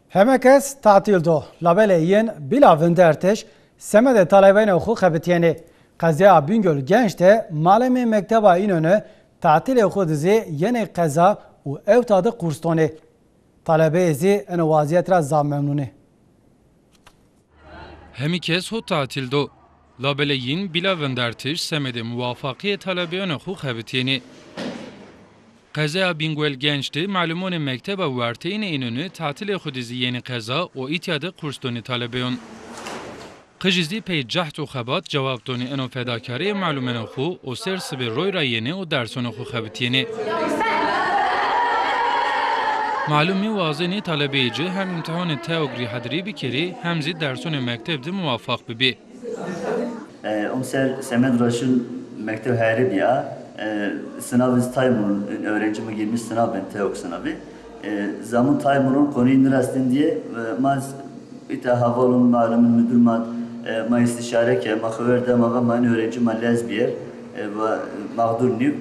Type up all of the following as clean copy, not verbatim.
Hemekes tatil do. Labeleyin bila vinderteş semede talebene xu xebitiyeni. Qazya Bingöl genç de malemi mekteba İnönü tatil xu dizi yeni qeza u evtadı kurstoni. Talebe ezi en vaziyet ra zam memnuni. Hemikes ho tatil do. Labeleyin bila vinderteş semede muvafakiye talebene xu xebitiyeni. Qazaya Bingöl gençti malumun mekteba verteyin İnönü tatil xu dizi yeni qeza o ityadı kurstoni talebeyon. Qijizdi pey caht u xebat cevap doni eno fedakari malumen xu o ser sibe roy ra yeni o derson xu xebitiyeni. Malumi vazeni talebeyci hem imtihan teogri hadri bikeri hem zid derson mektebdi muvaffak bibi. Ser Semed Raş'ın mektep heribiya sınavı taymunun öğrencime girmiş sınav ben teok sınavı. Zaman taymunun konuyu nirastin diye maz ita havalın malumun müdür ma istişare ke ma xaber de ma mani öğrenci ma lezbiyer ve mağdur niv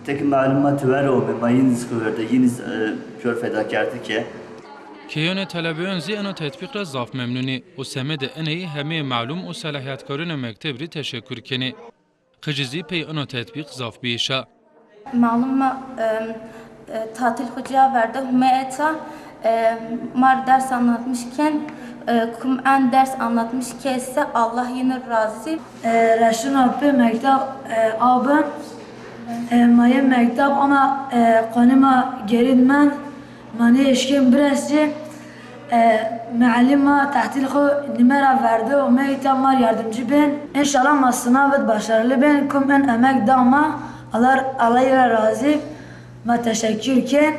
tek malumat ver o be mayın xaber de yine kör fedakartı ke Kiyone talebeyon zi eno tetbik ra zaf memnuni o semede eneyi heme malum o salahiyatkarın mektebri teşekkür keni. Qijizdi pey eno tetbik zaf bişa. Malum tatil hoca verdi hümeyeta mar ders anlatmışken Kur'an ders anlatmış kesse Allah yine razı. Raşun abi mektep abim maya mektep ama konuma geridmen mani eşkim birisi معلمة تحتيل خو نمرة فرده وما يتمر yardımcı ben İnşallah ma sınavı başarılı ben kum en emek dağma Allah razı ma teşekkür ken